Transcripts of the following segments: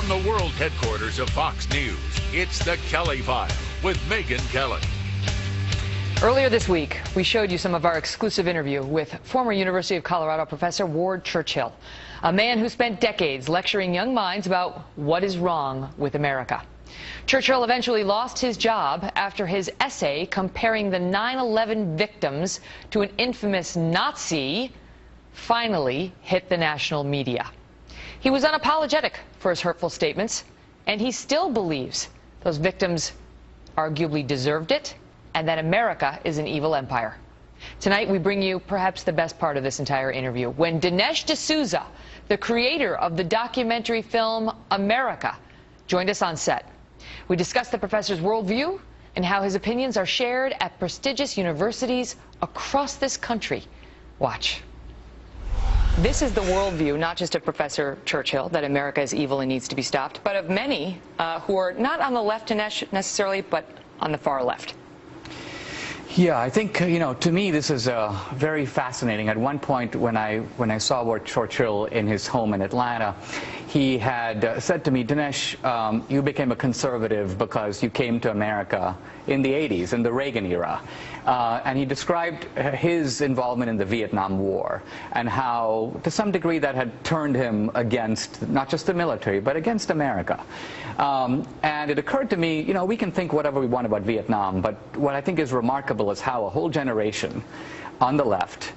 From the world headquarters of Fox News, it's The Kelly File with Megyn Kelly. Earlier this week, we showed you some of our exclusive interview with former University of Colorado professor Ward Churchill, a man who spent decades lecturing young minds about what is wrong with America. Churchill eventually lost his job after his essay comparing the 9/11 victims to an infamous Nazi finally hit the national media. He was unapologetic for his hurtful statements, and he still believes those victims arguably deserved it and that America is an evil empire. Tonight, we bring you perhaps the best part of this entire interview, when Dinesh D'Souza, the creator of the documentary film America, joined us on set. We discussed the professor's worldview and how his opinions are shared at prestigious universities across this country. Watch. This is the worldview, not just of Professor Churchill, that America is evil and needs to be stopped, but of many who are not on the left necessarily, but on the far left. Yeah, I think, to me, this is very fascinating. At one point, when I saw Ward Churchill in his home in Atlanta, he had said to me, Dinesh, you became a conservative because you came to America in the 80s, in the Reagan era. And he described his involvement in the Vietnam War and how, to some degree, that had turned him against not just the military, but against America. And it occurred to me, we can think whatever we want about Vietnam, but what I think is remarkable is how a whole generation on the left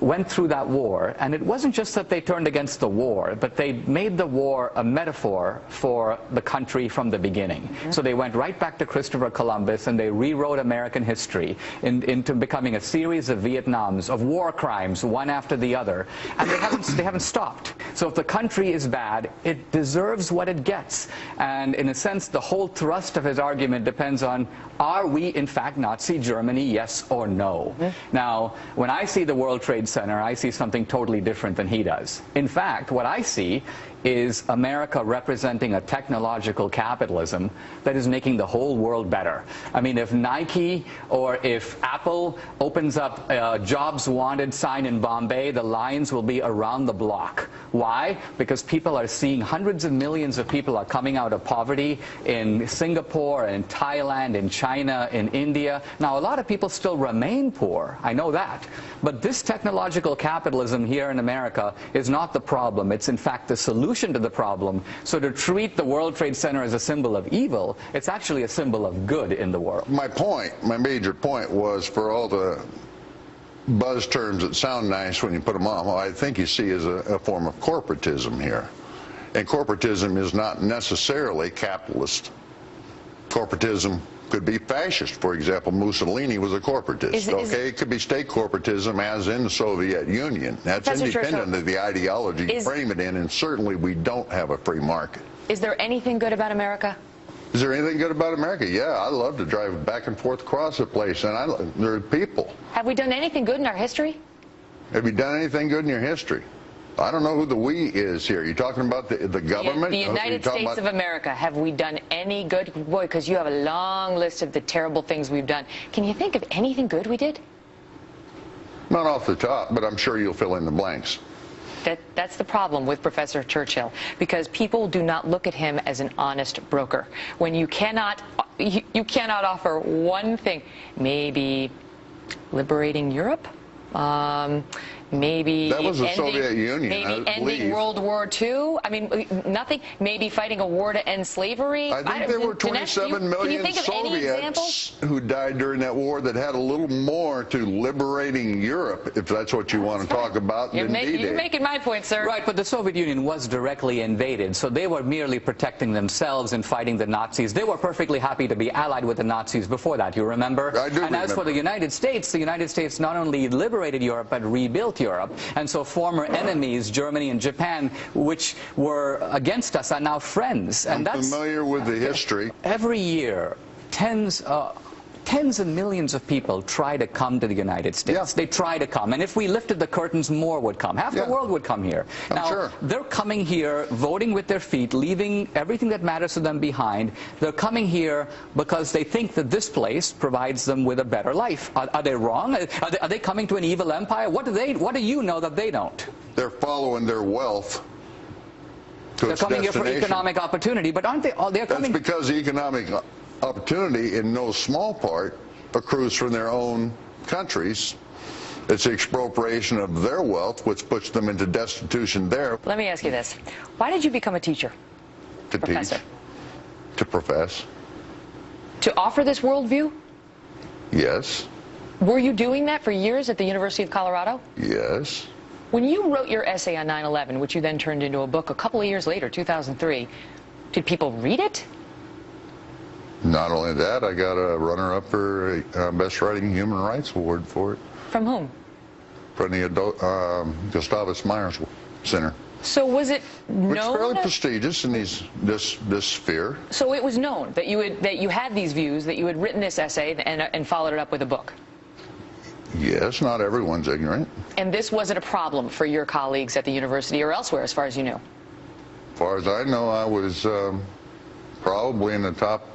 went through that war, and it wasn't just that they turned against the war, but they made the war a metaphor for the country from the beginning. Mm-hmm. So they went right back to Christopher Columbus, and they rewrote American history into becoming a series of Vietnams, of war crimes, one after the other, and they haven't stopped. So if the country is bad, it deserves what it gets. And in a sense, the whole thrust of his argument depends on, are we in fact Nazi Germany, yes or no? Mm-hmm. Now, when I see the World Trade Center, I see something totally different than he does. In fact, what I see is America representing a technological capitalism that is making the whole world better. I mean, if Nike or if Apple opens up a Jobs Wanted sign in Bombay, the lines will be around the block. Why? Because people are seeing hundreds of millions of people are coming out of poverty in Singapore, in Thailand, in China, in India. Now, a lot of people still remain poor. I know that. But this technological capitalism here in America is not the problem. It's, in fact, the solution to the problem. So to treat the World Trade Center as a symbol of evil, it's actually a symbol of good in the world. My major point was, for all the buzz terms that sound nice when you put them on, I think you see as a form of corporatism here. And corporatism is not necessarily capitalist. Corporatism could be fascist. For example, Mussolini was a corporatist. It could be state corporatism, as in the Soviet Union. That's independent of the ideology you frame it in, and certainly we don't have a free market. Is there anything good about America? Is there anything good about America? Yeah, I love to drive back and forth across the place, and there are people. Have we done anything good in our history? Have you done anything good in your history? I don't know who the we is here. You're talking about the government? The United States of America. Have we done any good? Boy, because you have a long list of the terrible things we've done. Can you think of anything good we did? Not off the top, but I'm sure you'll fill in the blanks. That's the problem with Professor Churchill, because people do not look at him as an honest broker. When you cannot offer one thing, maybe liberating Europe, maybe that was the Soviet Union, maybe ending World War II. I mean, nothing. Maybe fighting a war to end slavery. I think there were 27 million Soviets who died during that war that had a little more to liberating Europe, if that's what you want to talk about. You're making my point, sir. Right, but the Soviet Union was directly invaded, so they were merely protecting themselves and fighting the Nazis. They were perfectly happy to be allied with the Nazis before that, you remember? I do remember. As for the United States not only liberated Europe, but rebuilt Europe. And so former enemies, Germany and Japan, which were against us, are now friends. And I'm familiar with the history. Every year, tens of millions of people try to come to the United States. Yeah. They try to come. And if we lifted the curtains, more would come. Half the world would come here. Now, they're coming here, voting with their feet, leaving everything that matters to them behind. They're coming here because they think that this place provides them with a better life. Are they wrong? Are they coming to an evil empire? What do you know that they don't? They're following their wealth to They're its coming here for destination. economic opportunity, but aren't they? They're That's coming. because the economic opportunity, in no small part, accrues from their own countries. It's the expropriation of their wealth, which puts them into destitution there. Let me ask you this. Why did you become a teacher? To Professor. teach, to profess. To offer this worldview? Yes, Were you doing that for years at the University of Colorado? yes. When you wrote your essay on 9/11, which you then turned into a book a couple of years later, 2003, did people read it? Not only that, I got a runner-up for a Best Writing Human Rights Award for it From whom? from the Gustavus Myers Center. So was it Which is fairly known? prestigious in this sphere. So it was known that you had these views, that you had written this essay and followed it up with a book. Yes, not everyone's ignorant. And this wasn't a problem for your colleagues at the university or elsewhere, as far as you knew. As far as I know, I was probably in the top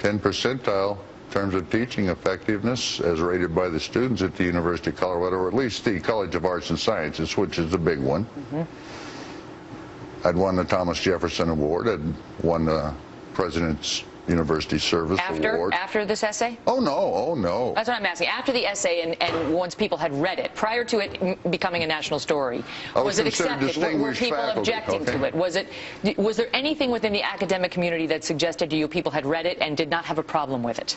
10 percentile in terms of teaching effectiveness as rated by the students at the University of Colorado, or at least the College of Arts and Sciences, which is the big one. Mm-hmm. I'd won the Thomas Jefferson Award. I'd won the President's University Service Award. After this essay? Oh, no, oh, no. That's what I'm asking. After the essay and once people had read it, prior to it becoming a national story, was it accepted? Were people objecting to it? Was there anything within the academic community that suggested to you people had read it and did not have a problem with it?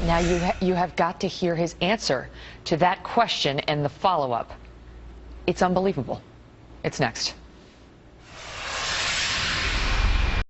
Now you have got to hear his answer to that question and the follow-up. It's unbelievable. It's next.